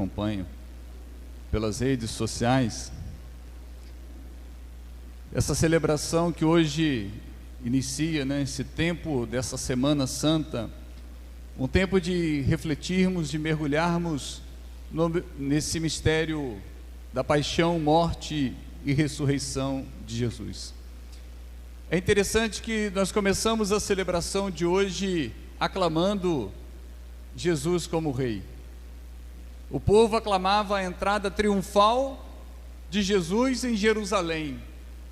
Acompanho pelas redes sociais essa celebração que hoje inicia, esse tempo dessa Semana Santa, um tempo de refletirmos, de mergulharmos nesse mistério da paixão, morte e ressurreição de Jesus. É interessante que nós começamos a celebração de hoje aclamando Jesus como Rei. O povo aclamava a entrada triunfal de Jesus em Jerusalém.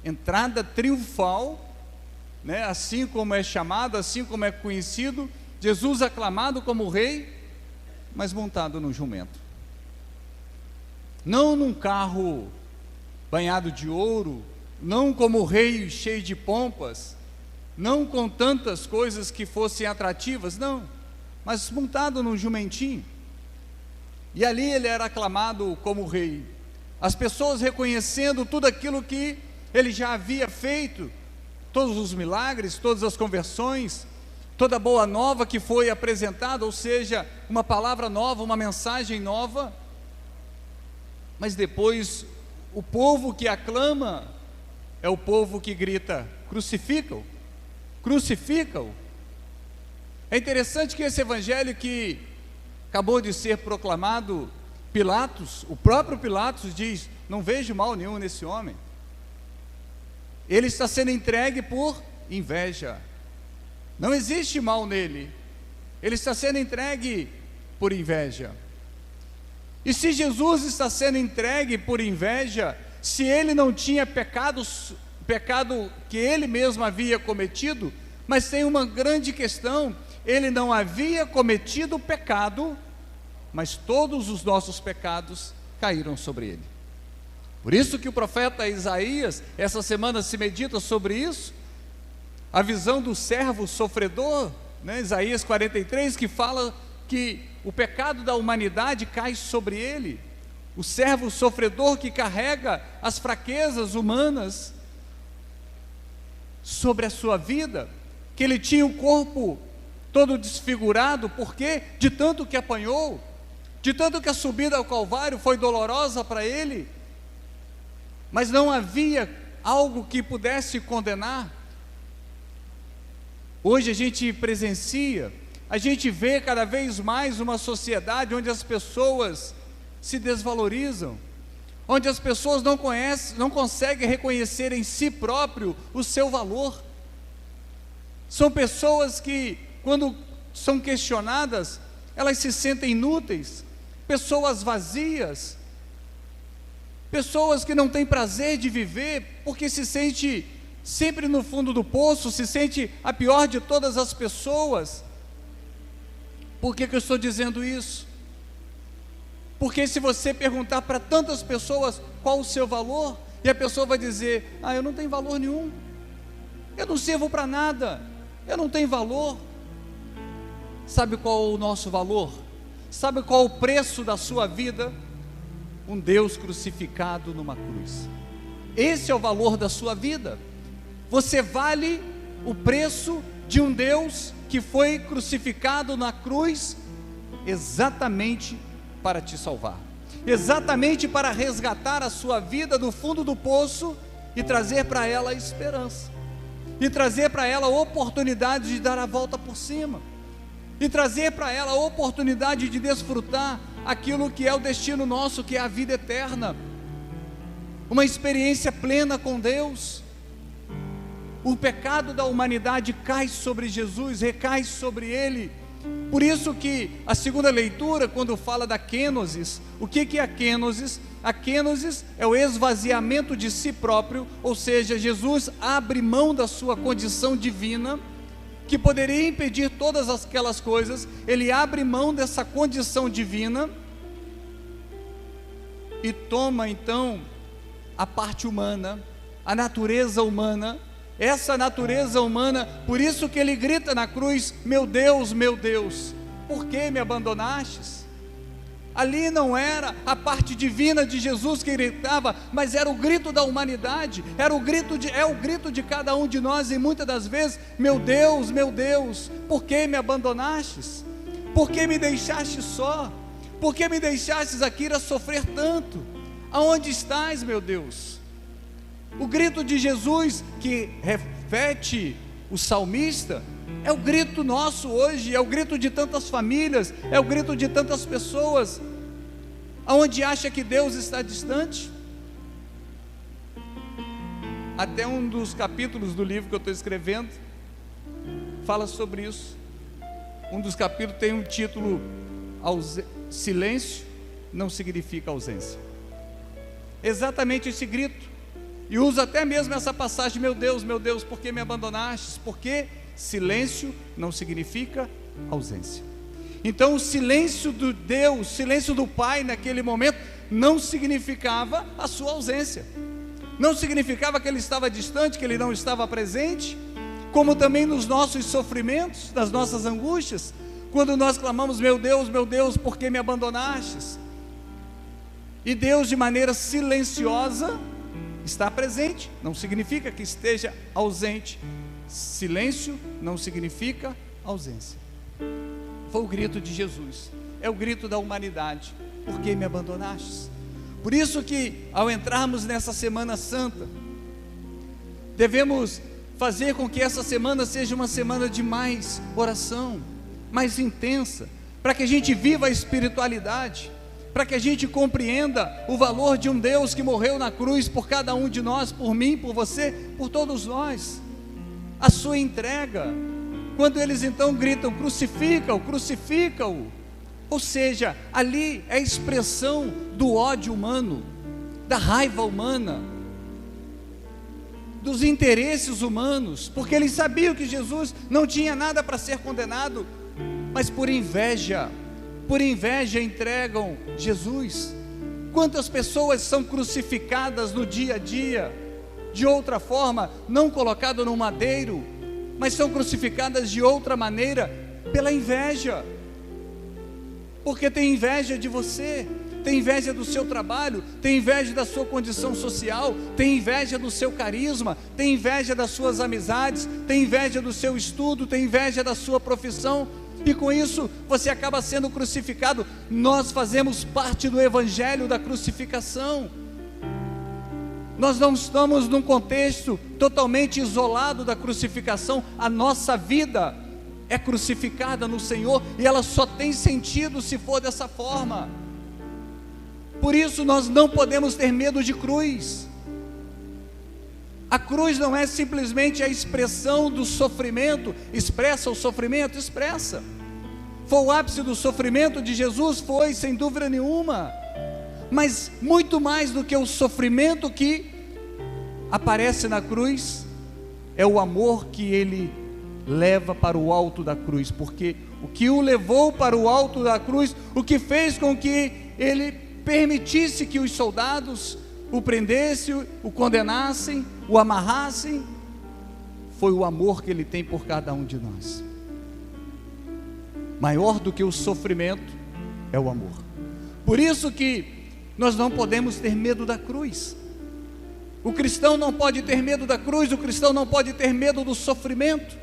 Entrada triunfal, assim como é chamado, assim como é conhecido, Jesus aclamado como Rei, mas montado num jumento. Não num carro banhado de ouro, não como rei cheio de pompas, não com tantas coisas que fossem atrativas, não, mas montado num jumentinho. E ali ele era aclamado como rei, as pessoas reconhecendo tudo aquilo que ele já havia feito, todos os milagres, todas as conversões, toda a boa nova que foi apresentada, ou seja, uma palavra nova, uma mensagem nova. Mas depois, o povo que aclama é o povo que grita: crucifica-o, crucifica-o. É interessante que esse evangelho que acabou de ser proclamado, Pilatos, o próprio Pilatos diz: não vejo mal nenhum nesse homem. Ele está sendo entregue por inveja. Não existe mal nele. Ele está sendo entregue por inveja. E se Jesus está sendo entregue por inveja, se ele não tinha pecado que ele mesmo havia cometido, mas tem uma grande questão: ele não havia cometido pecado, mas todos os nossos pecados caíram sobre ele. Por isso que o profeta Isaías, essa semana se medita sobre isso, a visão do servo sofredor, Isaías 43, que fala que o pecado da humanidade cai sobre ele, o servo sofredor que carrega as fraquezas humanas sobre a sua vida, que ele tinha o corpo todo desfigurado, porque de tanto que apanhou, de tanto que a subida ao Calvário foi dolorosa para ele, mas não havia algo que pudesse condenar. Hoje a gente presencia, a gente vê cada vez mais uma sociedade onde as pessoas se desvalorizam, onde as pessoas não conseguem reconhecer em si próprio o seu valor. São pessoas que, quando são questionadas, elas se sentem inúteis, pessoas vazias, pessoas que não têm prazer de viver, porque se sente sempre no fundo do poço, se sente a pior de todas as pessoas. Por que eu estou dizendo isso? Porque se você perguntar para tantas pessoas qual o seu valor, e a pessoa vai dizer: eu não tenho valor nenhum, eu não sirvo para nada, eu não tenho valor. Sabe qual é o nosso valor? Sabe qual é o preço da sua vida? Um Deus crucificado numa cruz. Esse é o valor da sua vida. Você vale o preço de um Deus que foi crucificado na cruz exatamente para te salvar, exatamente para resgatar a sua vida do fundo do poço e trazer para ela esperança, e trazer para ela a oportunidade de dar a volta por cima, e trazer para ela a oportunidade de desfrutar aquilo que é o destino nosso, que é a vida eterna, uma experiência plena com Deus. O pecado da humanidade cai sobre Jesus, recai sobre ele. Por isso que a segunda leitura, quando fala da kenosis, o que é a kenosis? A kenosis é o esvaziamento de si próprio, ou seja, Jesus abre mão da sua condição divina, que poderia impedir todas aquelas coisas. Ele abre mão dessa condição divina e toma então a parte humana, a natureza humana, essa natureza humana. Por isso que ele grita na cruz: meu Deus, por que me abandonastes? Ali não era a parte divina de Jesus que gritava, mas era o grito da humanidade, é o grito de cada um de nós, e muitas das vezes: meu Deus, por que me abandonastes? Por que me deixaste só? Por que me deixastes aqui a sofrer tanto? Aonde estás, meu Deus? O grito de Jesus, que reflete o salmista, é o grito nosso hoje, é o grito de tantas famílias, é o grito de tantas pessoas, aonde acha que Deus está distante. Até um dos capítulos do livro que eu estou escrevendo fala sobre isso. Um dos capítulos tem um título: Silêncio não significa ausência. Exatamente esse grito. E usa até mesmo essa passagem: meu Deus, por que me abandonastes? Porque silêncio não significa ausência. Então o silêncio do Deus, o silêncio do Pai naquele momento não significava a sua ausência, não significava que Ele estava distante, que Ele não estava presente. Como também nos nossos sofrimentos, nas nossas angústias, quando nós clamamos: meu Deus, por que me abandonastes? E Deus, de maneira silenciosa, está presente, não significa que esteja ausente. Silêncio não significa ausência. Foi o grito de Jesus, é o grito da humanidade: por que me abandonastes? Por isso que, ao entrarmos nessa Semana Santa, devemos fazer com que essa semana seja uma semana de mais oração, mais intensa, para que a gente viva a espiritualidade, para que a gente compreenda o valor de um Deus que morreu na cruz por cada um de nós, por mim, por você, por todos nós. A sua entrega, quando eles então gritam: crucifica-o, crucifica-o, ou seja, ali é a expressão do ódio humano, da raiva humana, dos interesses humanos, porque eles sabiam que Jesus não tinha nada para ser condenado, mas por inveja entregam Jesus. Quantas pessoas são crucificadas no dia a dia, de outra forma, não colocadas no madeiro, mas são crucificadas de outra maneira, pela inveja, porque tem inveja de você, tem inveja do seu trabalho, tem inveja da sua condição social, tem inveja do seu carisma, tem inveja das suas amizades, tem inveja do seu estudo, tem inveja da sua profissão, e com isso você acaba sendo crucificado. Nós fazemos parte do evangelho da crucificação. Nós não estamos num contexto totalmente isolado da crucificação. A nossa vida é crucificada no Senhor, e ela só tem sentido se for dessa forma. Por isso nós não podemos ter medo de cruz. A cruz não é simplesmente a expressão do sofrimento. Expressa o sofrimento? Expressa. Foi o ápice do sofrimento de Jesus? Foi, sem dúvida nenhuma. Mas muito mais do que o sofrimento que aparece na cruz, é o amor que Ele leva para o alto da cruz. Porque o que o levou para o alto da cruz, o que fez com que Ele permitisse que os soldados o prendessem, o condenassem, o amarrassem, foi o amor que Ele tem por cada um de nós. Maior do que o sofrimento é o amor. Por isso que nós não podemos ter medo da cruz. O cristão não pode ter medo da cruz, o cristão não pode ter medo do sofrimento,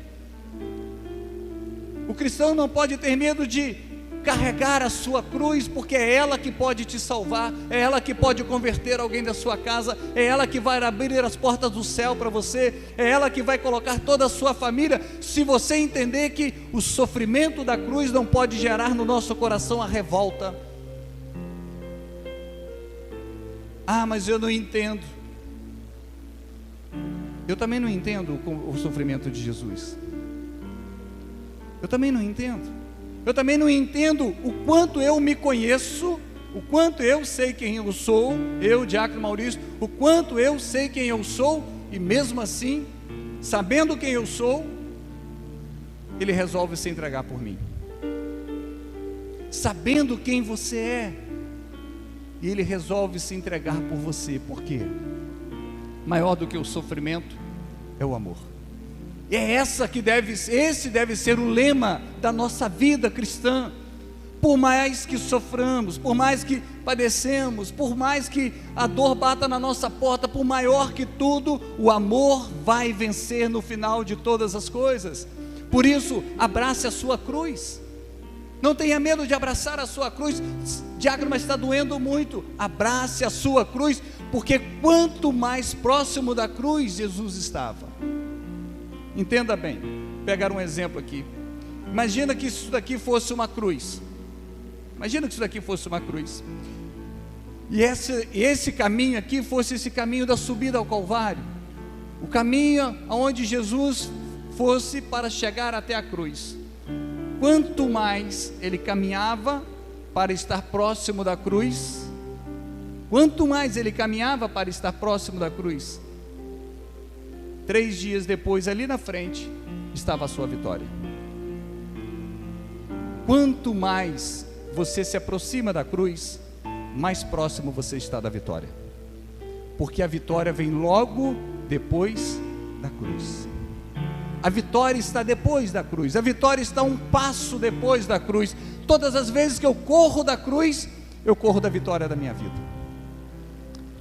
o cristão não pode ter medo de carregar a sua cruz, porque é ela que pode te salvar, é ela que pode converter alguém da sua casa, é ela que vai abrir as portas do céu para você, é ela que vai colocar toda a sua família, se você entender que o sofrimento da cruz não pode gerar no nosso coração a revolta. Ah, mas eu não entendo. Eu também não entendo o sofrimento de Jesus. Eu também não entendo. Eu também não entendo o quanto eu me conheço, o quanto eu sei quem eu sou, eu, Diácono Maurício, o quanto eu sei quem eu sou, e mesmo assim, sabendo quem eu sou, Ele resolve se entregar por mim. Sabendo quem você é, e Ele resolve se entregar por você. Por quê? Maior do que o sofrimento é o amor. E é esse deve ser o lema da nossa vida cristã. Por mais que soframos, por mais que padecemos, por mais que a dor bata na nossa porta, por maior que tudo, o amor vai vencer no final de todas as coisas. Por isso, abrace a sua cruz. Não tenha medo de abraçar a sua cruz. Diácono, mas está doendo muito. Abrace a sua cruz, porque quanto mais próximo da cruz Jesus estava. Entenda bem, vou pegar um exemplo aqui. Imagina que isso daqui fosse uma cruz. Imagina que isso daqui fosse uma cruz. E esse caminho aqui fosse esse caminho da subida ao Calvário. O caminho aonde Jesus fosse para chegar até a cruz. Quanto mais ele caminhava para estar próximo da cruz, quanto mais ele caminhava para estar próximo da cruz, 3 dias depois, ali na frente, estava a sua vitória. Quanto mais você se aproxima da cruz, mais próximo você está da vitória, porque a vitória vem logo depois da cruz. A vitória está depois da cruz, a vitória está um passo depois da cruz. Todas as vezes que eu corro da cruz, eu corro da vitória da minha vida.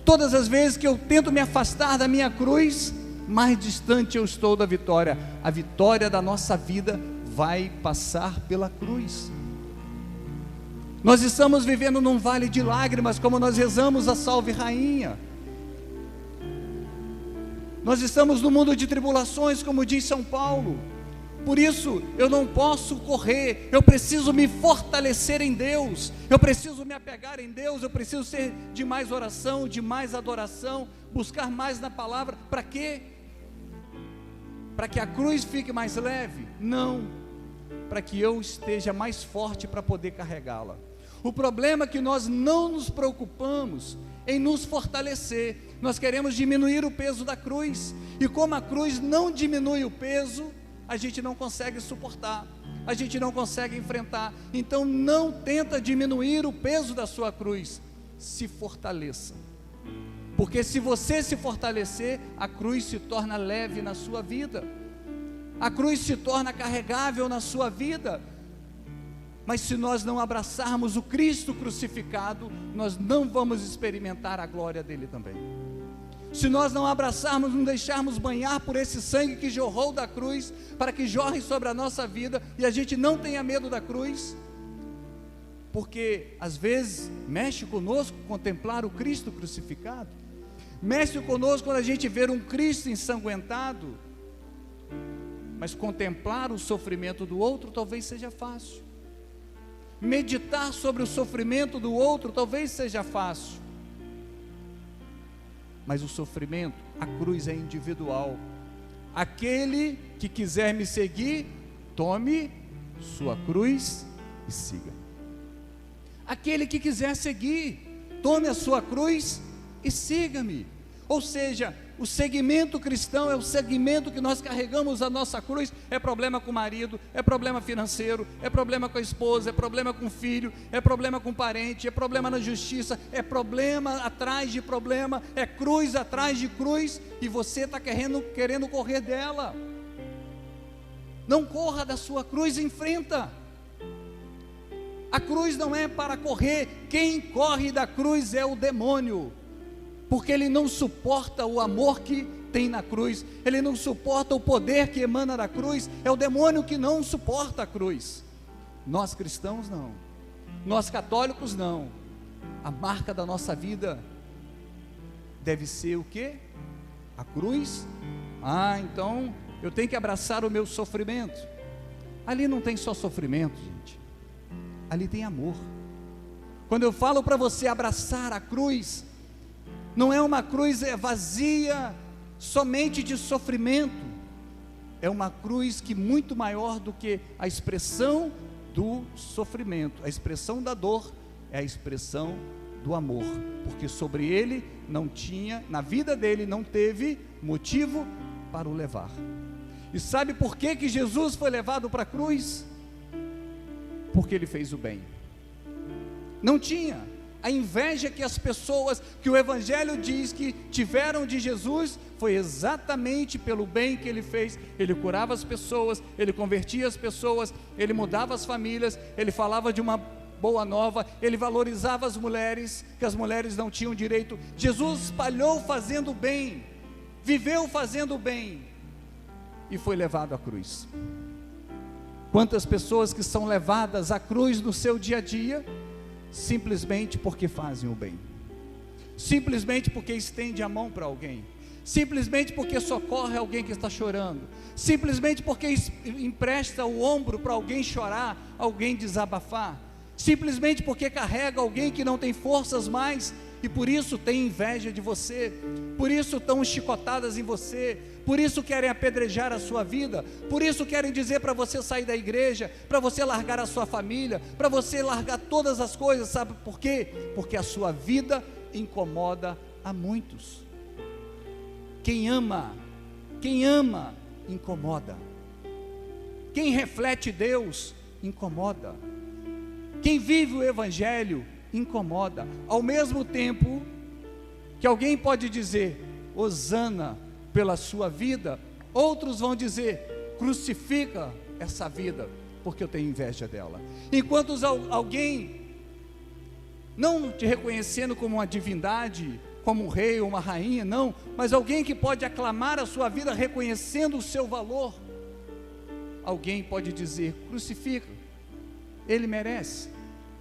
Todas as vezes que eu tento me afastar da minha cruz, mais distante eu estou da vitória. A vitória da nossa vida vai passar pela cruz. Nós estamos vivendo num vale de lágrimas, como nós rezamos a Salve Rainha. Nós estamos no mundo de tribulações, como diz São Paulo. Por isso, eu não posso correr, eu preciso me fortalecer em Deus, eu preciso me apegar em Deus, eu preciso ser de mais oração, de mais adoração, buscar mais na palavra. Para quê? Para que a cruz fique mais leve? Não, para que eu esteja mais forte para poder carregá-la. O problema é que nós não nos preocupamos em nos fortalecer, nós queremos diminuir o peso da cruz, e como a cruz não diminui o peso, a gente não consegue suportar, a gente não consegue enfrentar. Então não tenta diminuir o peso da sua cruz, se fortaleça, porque se você se fortalecer, a cruz se torna leve na sua vida, a cruz se torna carregável na sua vida. Mas se nós não abraçarmos o Cristo crucificado, nós não vamos experimentar a glória dele também. Se nós não abraçarmos, não deixarmos banhar por esse sangue que jorrou da cruz, para que jorre sobre a nossa vida, e a gente não tenha medo da cruz, porque às vezes mexe conosco contemplar o Cristo crucificado, mexe conosco quando a gente vê um Cristo ensanguentado, mas contemplar o sofrimento do outro talvez seja fácil. Meditar sobre o sofrimento do outro talvez seja fácil, mas o sofrimento, a cruz é individual. Aquele que quiser me seguir, tome sua cruz e siga. Aquele que quiser seguir, tome a sua cruz e siga-me. Ou seja, o segmento cristão é o segmento que nós carregamos a nossa cruz. É problema com o marido, é problema financeiro, é problema com a esposa, é problema com o filho, é problema com o parente, é problema na justiça, é problema atrás de problema, é cruz atrás de cruz, e você está querendo correr dela. Não corra da sua cruz, enfrenta. A cruz não é para correr, quem corre da cruz é o demônio, porque ele não suporta o amor que tem na cruz, ele não suporta o poder que emana da cruz. É o demônio que não suporta a cruz. Nós cristãos não, nós católicos não. A marca da nossa vida deve ser o quê? A cruz. Então eu tenho que abraçar o meu sofrimento. Ali não tem só sofrimento, gente, ali tem amor. Quando eu falo para você abraçar a cruz, não é uma cruz vazia somente de sofrimento, é uma cruz que muito maior do que a expressão do sofrimento, a expressão da dor é a expressão do amor, porque sobre ele não tinha, na vida dele não teve motivo para o levar. E sabe por que Jesus foi levado para a cruz? Porque ele fez o bem. Não tinha. A inveja que as pessoas, que o Evangelho diz que tiveram de Jesus, foi exatamente pelo bem que ele fez. Ele curava as pessoas, ele convertia as pessoas, ele mudava as famílias, ele falava de uma boa nova, ele valorizava as mulheres, que as mulheres não tinham direito. Jesus espalhou fazendo o bem, viveu fazendo o bem, e foi levado à cruz. Quantas pessoas que são levadas à cruz no seu dia a dia, simplesmente porque fazem o bem, simplesmente porque estende a mão para alguém, simplesmente porque socorre alguém que está chorando, simplesmente porque empresta o ombro para alguém chorar, alguém desabafar, simplesmente porque carrega alguém que não tem forças mais, e por isso tem inveja de você, por isso estão chicotadas em você, por isso querem apedrejar a sua vida, por isso querem dizer para você sair da igreja, para você largar a sua família, para você largar todas as coisas. Sabe por quê? Porque a sua vida incomoda a muitos. Quem ama incomoda. Quem reflete Deus incomoda. Quem vive o evangelho incomoda. Ao mesmo tempo que alguém pode dizer hosana pela sua vida, outros vão dizer crucifica essa vida, porque eu tenho inveja dela. Enquanto alguém não te reconhecendo como uma divindade, como um rei ou uma rainha, não, mas alguém que pode aclamar a sua vida reconhecendo o seu valor, alguém pode dizer crucifica, ele merece,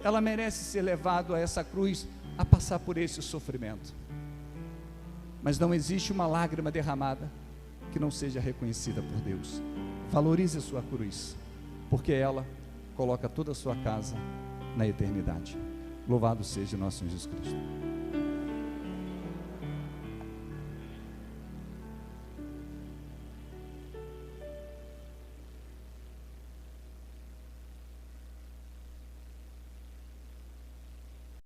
ela merece ser levado a essa cruz, a passar por esse sofrimento. Mas não existe uma lágrima derramada que não seja reconhecida por Deus. Valorize a sua cruz, porque ela coloca toda a sua casa na eternidade. Louvado seja nosso Jesus Cristo.